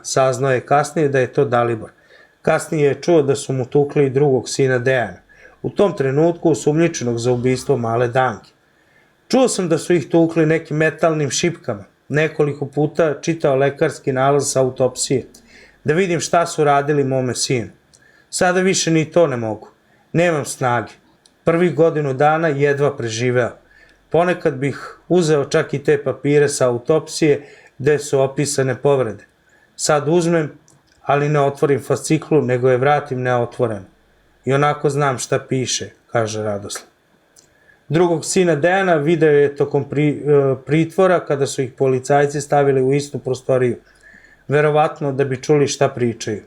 Saznao je kasnije da je to Dalibor. Kasnije je čuo da su mu tukli i drugog sina Dejana, u tom trenutku osumnjičenog za ubistvo male Danke. Čuo sam da su ih tukli nekim metalnim šipkama. Nekoliko puta čitao lekarski nalaz sa autopsije, da vidim šta su radili mome sinu. Sada više ni to ne mogu. Nemam snage. Prvih godinu dana jedva preživeo. Ponekad bih uzeo čak i te papire sa autopsije gde su opisane povrede. Sad uzmem, ali ne otvorim fasciklu, nego je vratim neotvoreno. I onako znam šta piše, kaže Radoslav. Drugog sina Dejana video je tokom pritvora kada su ih policajci stavili u istu prostoriju, verovatno da bi čuli šta pričaju.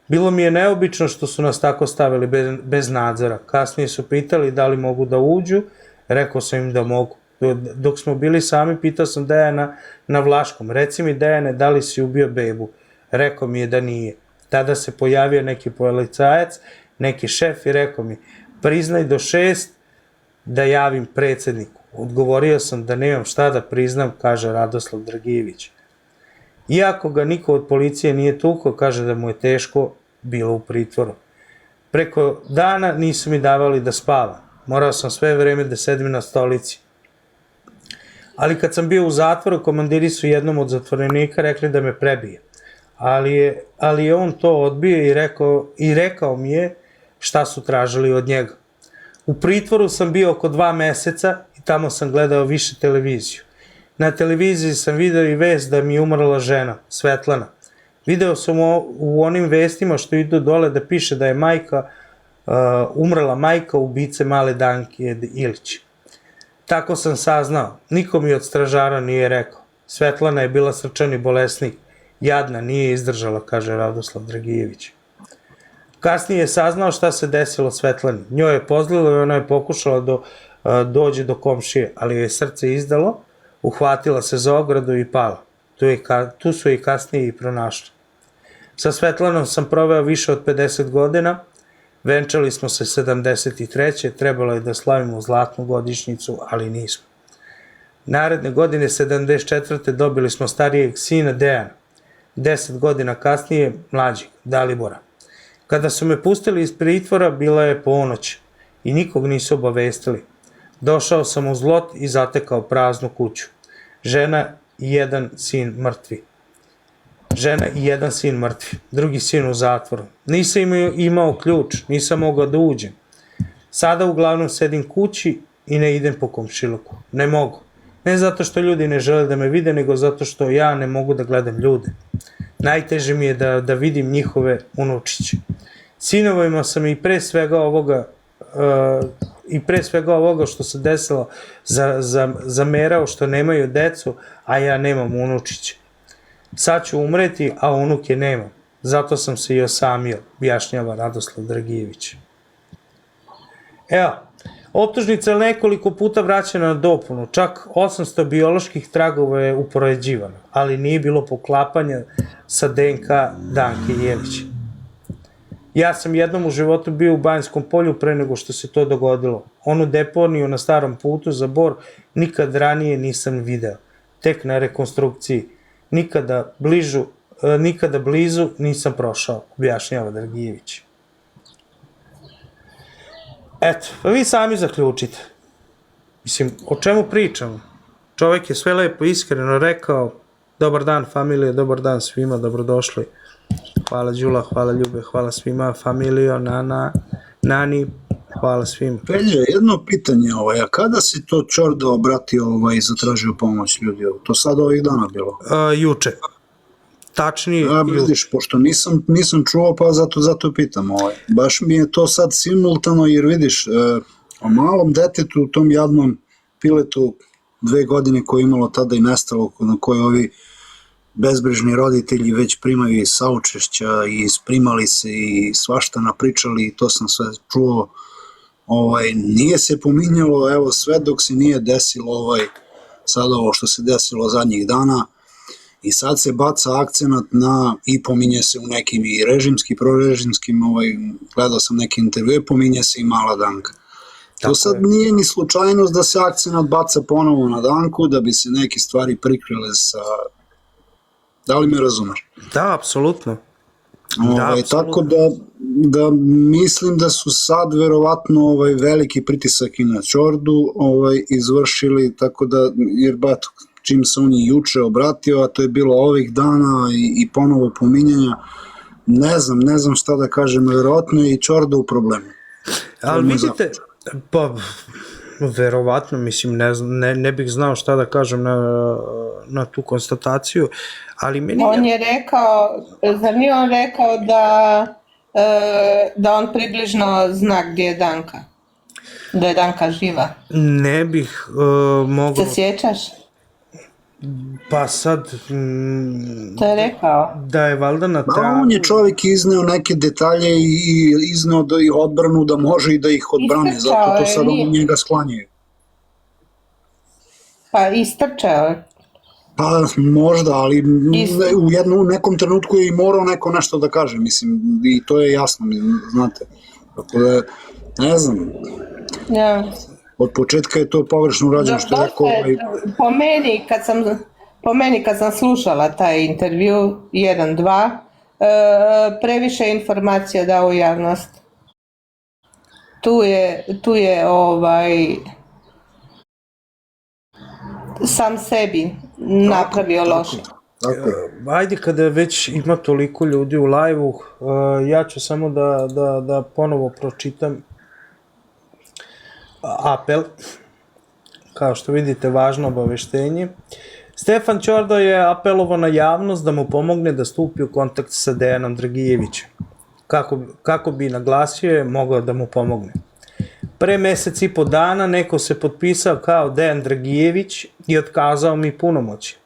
Bilo mi je neobično što su nas tako stavili bez nadzora. Kasnije su pitali da li mogu da uđu, rekao sam im da mogu. Dok smo bili sami, pitao sam Dejana na vlaškom, reci mi Dejane, da li si ubio bebu? Rekao mi je da nije. Tada se pojavio neki policajac, neki šef i rekao mi, priznaj do 6 da javim predsedniku. Odgovorio sam da nemam šta da priznam, kaže Radoslav Dragijević. Iako ga niko od policije nije tukao, kaže da mu je teško bilo u pritvoru. Preko dana nisu mi davali da spavam. Morao sam sve vreme da sedim na stolici. Ali kad sam bio u zatvoru, komandiri su jednom od zatvorenika rekli da me prebije. Ali je on to odbio i rekao mi je šta su tražili od njega. U pritvoru sam bio oko 2 meseca i tamo sam gledao više televiziju. Na televiziji sam video i vest da mi je umrla žena, Svetlana. Video sam u onim vestima što idu dole da piše da je umrla majka ubice male Danke Ilić. Tako sam saznao, niko mi od stražara nije rekao. Svetlana je bila srčani bolesnik, jadna, nije izdržala, kaže Radoslav Dragijević. Kasnije je saznao šta se desilo Svetlani. Njoj je pozlilo i ona je pokušala da dođe do komšije, ali joj je srce izdalo, uhvatila se za ogradu i pala. Tu su je kasnije i pronašli. Sa Svetlanom sam proveo više od 50 godina, venčali smo se 73. Trebalo je da slavimo zlatnu godišnjicu, ali nismo. Naredne godine 74. dobili smo starijeg sina Dejana, 10 godina kasnije mlađeg, Dalibora. Kada su me pustili iz pritvora, bila je ponoć i nikog nisu obavestili. Došao sam u Zlot i zatekao praznu kuću. Žena i jedan sin mrtvi. Drugi sin u zatvoru. Nisam imao ključ, nisam mogao da uđem. Sada uglavnom sedim kući i ne idem po komšiluku. Ne mogu. Ne zato što ljudi ne žele da me vide, nego zato što ja ne mogu da gledam ljude. Najteže mi je da vidim njihove unučiće. Sinovima sam i pre svega ovoga što se desilo zamerao što nemaju decu, a ja nemam unučiće. Sad ću umreti, a unuke nemam. Zato sam se i osamio, objašnjava Radoslav Dragijević. Evo, optužnica je nekoliko puta vraćena na dopunu, čak 800 bioloških tragova je upoređivano, ali nije bilo poklapanja sa DNK Danke Jelić. Ja sam jednom u životu bio u Banjskom polju pre nego što se to dogodilo. Onu deponiju na starom putu za Bor nikad ranije nisam video, tek na rekonstrukciji. Nikada blizu nisam prošao, objašnjava Dragijević. Eto, pa vi sami zaključite. Mislim, o čemu pričamo? Čovek je sve lepo iskreno rekao, dobar dan familije, dobar dan svima, dobrodošli. Hvala Đula, hvala Ljube, hvala svima, familijo, Nani, hvala svima. Pelje, jedno pitanje, a kada si to Čordo obratio i zatražio pomoć ljudi? To sad ovih dana bilo? Juče. Tačnije. Vidiš, pošto nisam čuo, pa zato pitam. Baš mi je to sad simultano, jer vidiš, o malom detetu, tom jadnom piletu 2 godine koje je imalo tada i nestalo, na koje ovi bezbrižni roditelji već primaju i saučešća i sprimali se i svašta napričali i to sam sve čuo. Nije se pominjalo, evo sve dok se nije desilo sad ovo što se desilo zadnjih dana i sad se baca akcenat na i pominje se u nekim i režimski, prorežimskim, gledao sam neke intervjue, pominje se i mala Danka. To sad nije ni slučajnost da se akcenat baca ponovo na Danku, da bi se neke stvari prikrile sa Da li me razumeš? Da, apsolutno. Tako da mislim da su sad verovatno veliki pritisak i na Ćordu izvršili, tako da, jer čim se on je juče obratio, a to je bilo ovih dana i ponovo pominjanja, ne znam šta da kažem, verovatno je i Ćorda u problemu. Ali vidite, pa verovatno, mislim, ne bih znao šta da kažem na tu konstataciju, ali meni... On je rekao, zar nije on rekao da on približno zna gdje je Danka? Da je Danka živa? Ne bih mogao... Se sjećaš? Pa sad... To je rekao. Da je valjda na tragu... On je čovjek izneo neke detalje i izneo da ih odbranu, da može i da ih odbrani, zato to sad oni njega sklanjaju. Pa istrčao je. Pa možda, ali u nekom trenutku je i morao neko nešto da kaže, mislim, i to je jasno, znate. Tako da, ne znam, od početka je to pogrešno urađeno, što je rekao... Po meni kad sam slušala taj intervju 1-2, previše informacija dao u javnost. Tu je sam sebi napravio loše. Ajde, kada već ima toliko ljudi u live-u, ja ću samo da ponovo pročitam apel. Kao što vidite, važno obaveštenje. Stefan Ćorda je apelovao na javnost da mu pomogne da stupi u kontakt sa Dejanom Dragijevićem. Kako bi naglasio je mogao da mu pomogne. Pre mesec i po dana neko se potpisao kao Dejan Dragijević i otkazao mi punomoći,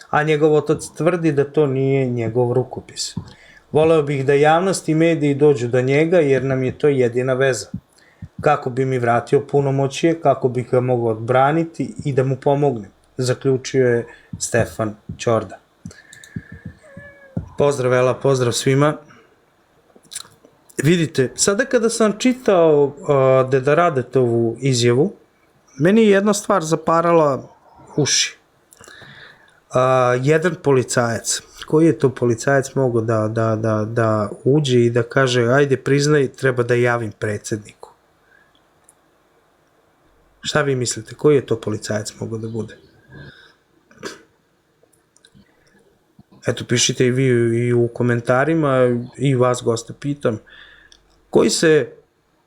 a njegov otac tvrdi da to nije njegov rukopis. Voleo bih da javnost i mediji dođu do njega jer nam je to jedina veza. Kako bi mi vratio punomoćje, kako bih ga mogao odbraniti i da mu pomognem, zaključio je Stefan Ćorda. Pozdrav Ela, pozdrav svima. Vidite, sada kada sam čitao Deda Radetovu izjavu, meni je jedna stvar zaparala uši. Jedan policajac, koji je to policajac mogao da uđe i da kaže ajde priznaj, treba da javim predsjedniku. Šta vi mislite, koji je to policajac mogao da bude? Eto, pišite i vi i u komentarima, i vas goste pitam, koji se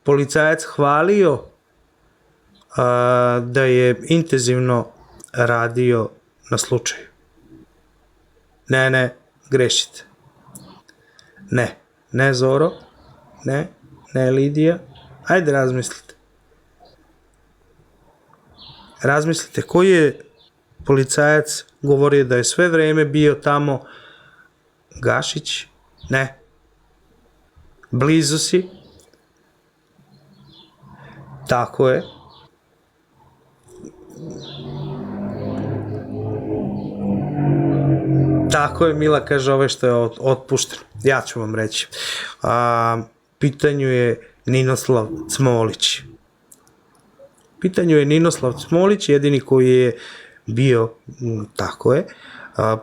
policajac hvalio da je intenzivno radio na slučaju? Ne, grešite. Ne Zoro, ne Lidija, ajde razmislite. Razmislite, koji je policajac govorio da je sve vreme bio tamo? Gašić? Ne. Blizu si? Tako je. Tako je, Mila kaže ove što je otpušteno. Ja ću vam reći. Pitanju je Ninoslav Cmolić. Ninoslav Cmolić, jedini koji je bio, tako je,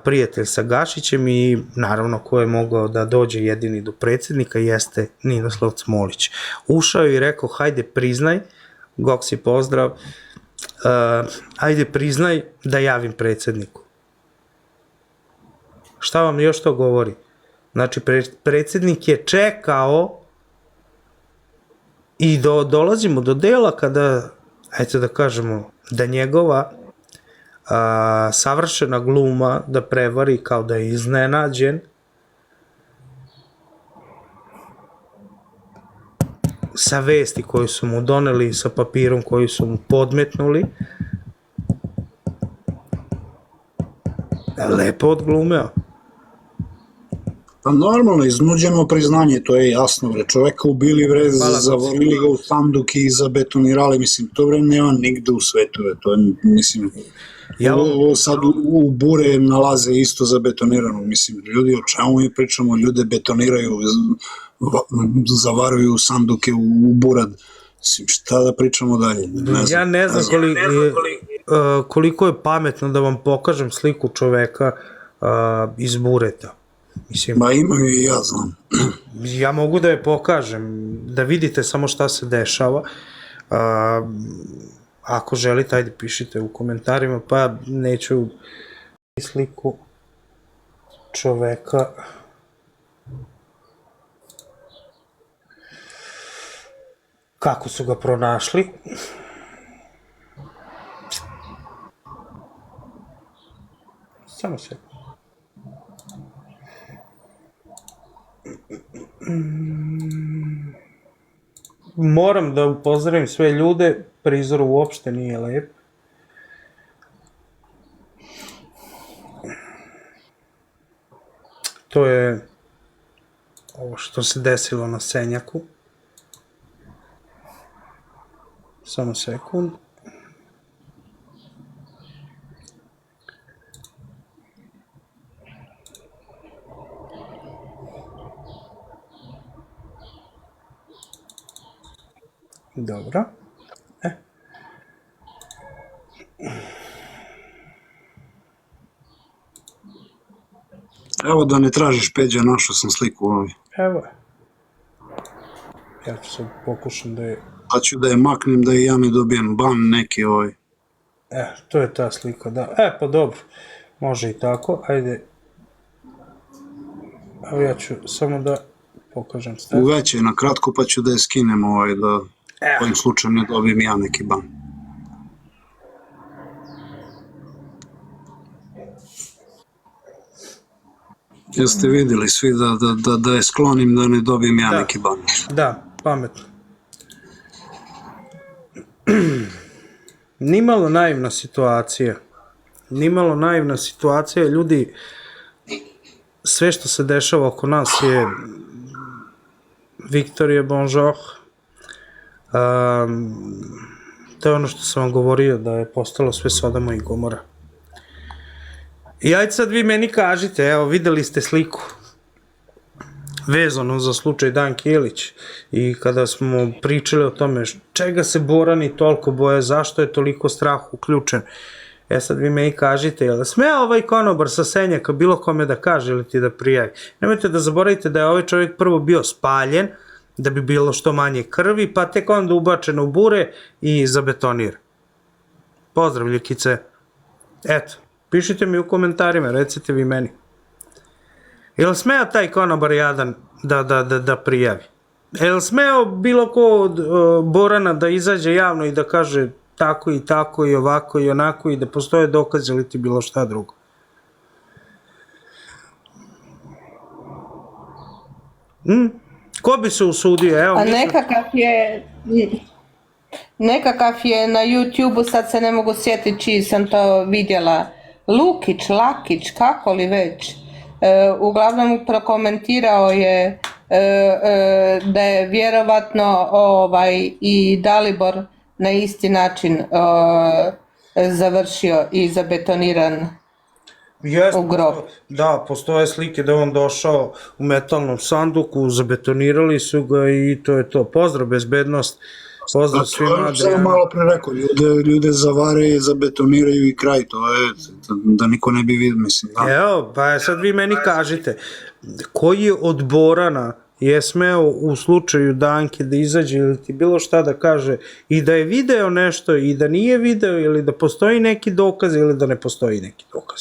prijatelj sa Gašićem i naravno ko je mogao da dođe jedini do predsjednika jeste Ninoslav Cmolić. Ušao je i rekao hajde priznaj, Goksi pozdrav, hajde priznaj da javim predsjedniku. Šta vam još to govori? Znači predsjednik je čekao i dolazimo do dela kada, ajde da kažemo, da njegova savršena gluma da prevari kao da je iznenađen sa vesti koju su mu doneli, sa papirom koji su mu podmetnuli. Lepo odglumeo. Pa normalno, iznuđeno priznanje, to je jasno, čoveka ubili, zavorili ga u sanduk i zabetonirali, mislim, to nema nigde u svetu, to je, mislim, ovo sad u bure nalaze isto zabetonirano, mislim, ljudi, o čemu mi pričamo, ljude betoniraju, zavaruju sanduke u burad, mislim, šta da pričamo dalje? Ja ne znam koliko je pametno da vam pokažem sliku čoveka iz bureta. Mislim, Ma imam i ja znam. ja mogu da je pokažem, da vidite samo šta se dešava. Ako želite, ajde pišite u komentarima, pa neću sliku čoveka. Kako su ga pronašli? Samo se. Moram da upozorim sve ljude, prizor uopšte nije lep. To je ovo što se desilo na Senjaku. Samo sekund. Dobro. Evo da ne tražiš, Peđa, našao sam sliku ovdje. Evo je. Ja ću sad pokušam da je... Pa ću da je maknem, da i ja ne dobijem ban neki ovaj. To je ta slika, da. Pa dobro. Može i tako. Ajde. Evo ja ću samo da pokažem stav. Uveće na kratko, pa ću da je skinem ovaj, da kojim slučajem ne dobijem ja neki ban. Jeste vidjeli svi da je sklonim da ne dobijem ja neki ban. Da, pametno. Nimalo naivna situacija. Nimalo naivna situacija, ljudi, sve što se dešava oko nas je Victorije bonjour. To je ono što sam vam govorio, da je postalo sve Sodoma i Gomora. I ajde sad vi meni kažite, evo videli ste sliku vezano za slučaj Danke Ilić i kada smo pričali o tome čega se Borani toliko boje, zašto je toliko strah uključen. Sad vi meni kažite, jel sme ovaj konobar sa Senjaka bilo kome da kaže ili ti da prijavi? Nemojte da zaboravite da je ovaj čovjek prvo bio spaljen, da bi bilo što manje krvi, pa tek onda ubačen u bure i zabetonir. Pozdrav, ljukice. Eto, pišite mi u komentarima, recite vi meni. Jel smeo taj konobar jadan da prijavi? Jel smeo bilo ko od Borana da izađe javno i da kaže tako i tako i ovako i onako i da postoje dokaze ili ti bilo šta drugo? Ko bi se usudio? Evo, a nekakav je na YouTube-u, sad se ne mogu sjetiti čiji sam to vidjela, Lukić, Lakić, kako li već, uglavnom prokomentirao je da je vjerovatno i Dalibor na isti način završio i zabetoniran u grob. Da, postoje slike da je on došao u metalnom sanduku, zabetonirali su ga i to je to. Pozdrav, bezbednost. Pozdrav svima. Samo malo pre rekao, ljude zavare, zabetoniraju i kraj, to je da niko ne bi vidio, mislim. Evo, pa sad vi meni kažite, koji od Borana je smeo u slučaju Danke da izađe ili ti bilo šta da kaže i da je video nešto i da nije video ili da postoji neki dokaz ili da ne postoji neki dokaz?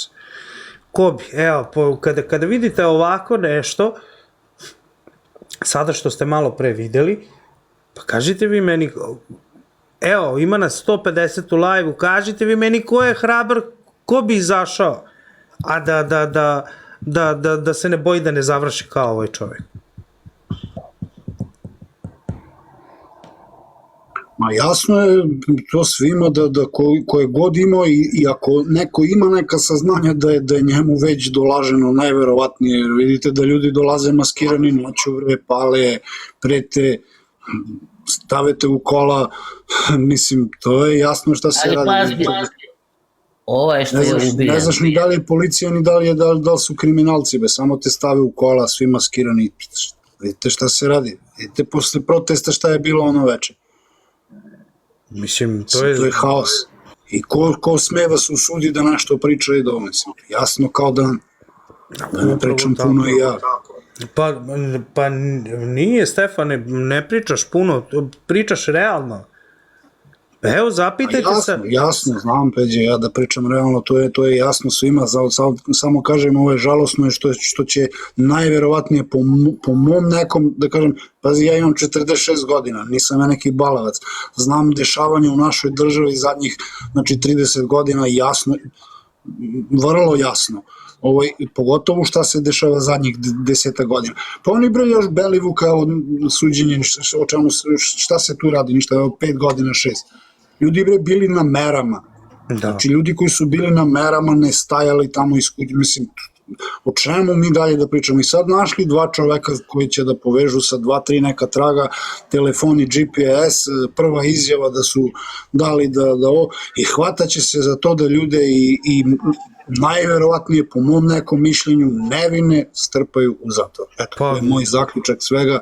Ko bi? Evo, kada vidite ovako nešto, sada što ste malo pre videli, pa kažite vi meni, evo, ima nas 150 u live-u, kažite vi meni ko je hrabar, ko bi izašao, a da se ne boji da ne završi kao ovaj čovjek. Ma jasno je to svima da ko je god imao i ako neko ima neka saznanja da je njemu već dolaženo, najverovatnije, vidite da ljudi dolaze maskirani noću, pale, prete, stavete u kola, mislim, to je jasno šta se radi. Ovo što je ubijen. Ne znaš ni da li je policija, ni da li su kriminalci, samo te stave u kola, svi maskirani, vidite šta se radi, vidite posle protesta šta je bilo ono veče. Mislim, to je haos. I ko sme vas usudi da nešto priča i da mislim, jasno kao dan. Da ne pričam puno i ja. Pa nije, Stefane, ne pričaš puno, pričaš realno. Evo, zapitajte se. Jasno, znam, Peđe, ja da pričam realno, to je jasno svima, samo kažem, ovo je žalosno je što će najverovatnije po mom nekom, da kažem, pazi, ja imam 46 godina, nisam ja neki balavac, znam dešavanje u našoj državi zadnjih, znači 30 godina, jasno, vrlo jasno. Pogotovo šta se dešava zadnjih 10 godina. Pa oni bre još Belivuka suđenje, o čemu, šta se tu radi, ništa, 5 godina, 6. Ljudi bre bili na merama. Znači ljudi koji su bili na merama ne stajali tamo mislim, o čemu mi dalje da pričamo? I sad našli dva čoveka koji će da povežu sa 2-3 neka traga, telefoni, GPS, prva izjava da su dali da ovo, i hvataće se za to da ljude i najverovatnije po mom nekom mišljenju nevine strpaju u zatvor. Eto, to je moj zaključak svega.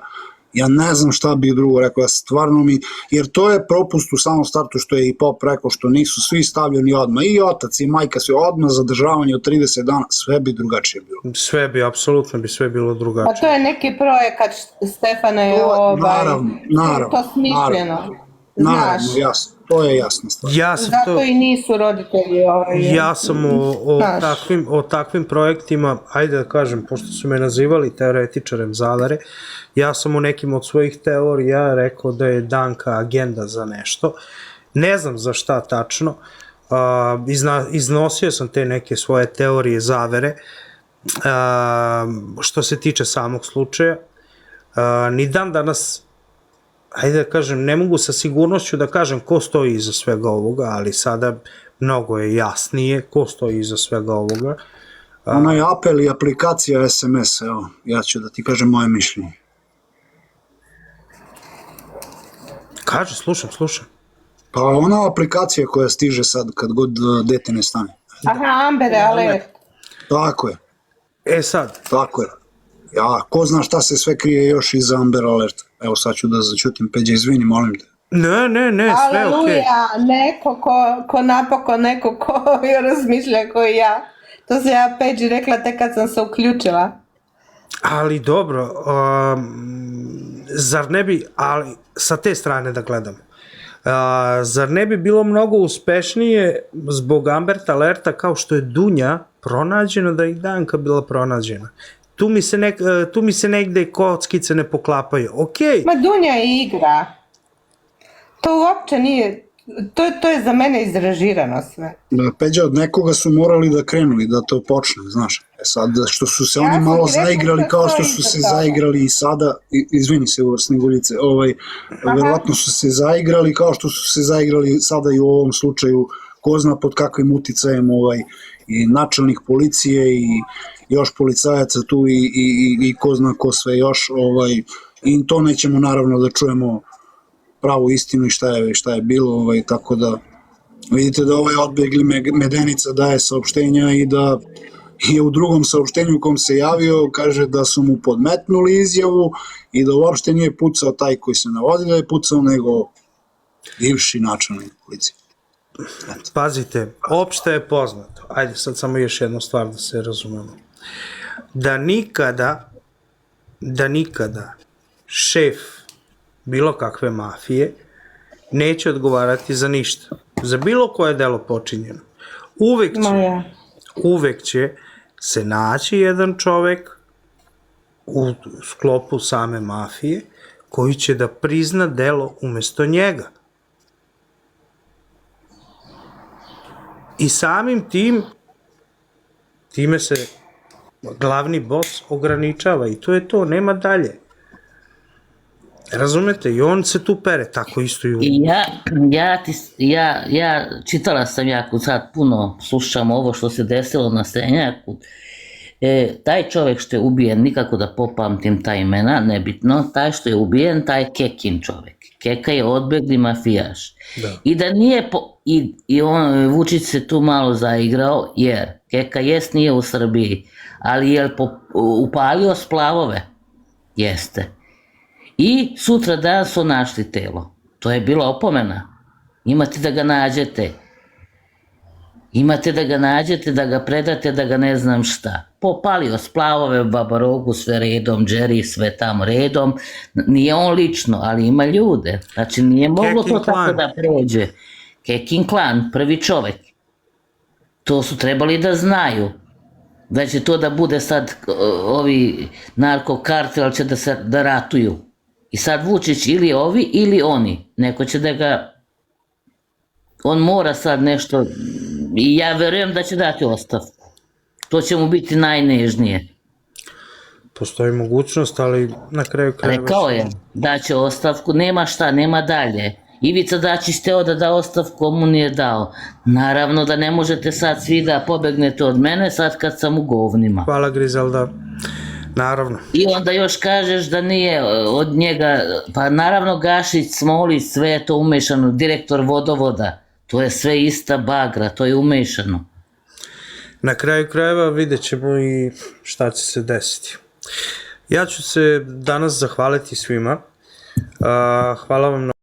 Ja ne znam šta bih drugo rekao, ja stvarno jer to je propust u samom startu što je i Pop rekao, što nisu svi stavljeni odmah, i otac i majka, sve odmah zadržavanje od 30 dana, sve bi drugačije bilo. Sve bi, apsolutno bi sve bilo drugačije. Pa to je neki projekat, Stefane, to smišljeno. Naravno, jasno. To je jasna stvar. Zato i nisu roditelji. Ja sam o takvim projektima, ajde da kažem, pošto su me nazivali teoretičarem zavere, ja sam u nekim od svojih teorija rekao da je Danka agenda za nešto. Ne znam za šta tačno. Iznosio sam te neke svoje teorije zavere što se tiče samog slučaja. Ni dan danas, ajde da kažem, ne mogu sa sigurnošću da kažem ko stoji iza svega ovoga, ali sada mnogo je jasnije ko stoji iza svega ovoga. Onaj apel i aplikacija SMS, evo, ja ću da ti kažem moje mišljenje. Kaže, slušam. Pa ona aplikacija koja stiže sad kad god dete ne stane. Aha, Amber Alert. Tako je. Sad. Tako je. Ja, ko zna šta se sve krije još iza Amber Alert. Evo sad ću da začutim, Peđa, izvini, molim te. Ne, sve okej. Aleluja, neko ko napokon, neko ko razmišlja koji ja. To sam ja Peđi rekla tek kad sam se uključila. Ali dobro, zar ne bi, ali sa te strane da gledamo, zar ne bi bilo mnogo uspešnije zbog Amber Alerta kao što je Dunja pronađena da i Danka bila pronađena? Tu mi se negde kockice ne poklapaju. Okej. Ma Dunja je igra. To uopće nije, to je za mene izrežirano sve. Peđa, od nekoga su morali da krenu i da to počne, znaš. Sad, što su se oni malo zaigrali kao što su se zaigrali i sada, izvini se Sneguljice, verovatno su se zaigrali kao što su se zaigrali sada i u ovom slučaju, ko zna pod kakvim uticajem i načelnik policije i još policajaca tu i ko zna ko sve još, i to nećemo naravno da čujemo pravu istinu i šta je bilo, tako da vidite da odbegli Medenica daje saopštenja i da je u drugom saopštenju u kom se javio, kaže da su mu podmetnuli izjavu i da uopšte nije pucao taj koji se navodi da je pucao, nego bivši načelnik policije. Pazite, opšte je poznato, ajde sad samo još jednu stvar da se razumemo, da nikada šef bilo kakve mafije neće odgovarati za ništa, za bilo koje delo počinjeno. Uvek će se naći jedan čovek u sklopu same mafije koji će da prizna delo umesto njega. I samim time se glavni bos ograničava i to je to, nema dalje. Razumete? I on se tu pere, tako isto i u... Ja čitala sam jako sad puno, slušam ovo što se desilo na Senjaku. Taj čovjek što je ubijen, nikako da popamtim ta imena, nebitno, taj što je ubijen, taj Kekin čovjek. Keka je odbegli mafijaš. I da nije, i Vučić se tu malo zaigrao, jer Keka nije u Srbiji, ali je upalio splavove? Jeste. I sutra dan su našli telo. To je bila opomena. Imate da ga nađete. Da ga predate, da ga ne znam šta. popalio splavove, Babarogu sve redom, Jerry sve tamo redom, nije on lično, ali ima ljude, znači nije moglo Kekin to tako klan. da prođe. Kekin klan, prvi čovek, to su trebali da znaju, da će to da bude sad ovi narkokartel će da ratuju. I sad Vučić ili ovi ili oni, neko će da ga, on mora sad nešto, i ja verujem da će dati ostavku. To će mu biti najnežnije. Postoji mogućnost, ali na kraju krajeva... Rekao je da će ostavku, nema šta, nema dalje. Ivica Dačić teo da da ostavku, on mu nije dao. Naravno da ne možete sad svi da pobegnete od mene sad kad sam u govnima. Hvala Grizelda, naravno. I onda još kažeš da nije od njega, pa naravno Gašić, Smolić, sve je to umešano, direktor vodovoda, to je sve ista bagra, to je umešano. Na kraju krajeva vidjet ćemo i šta će se desiti. Ja ću se danas zahvaliti svima. Hvala vam na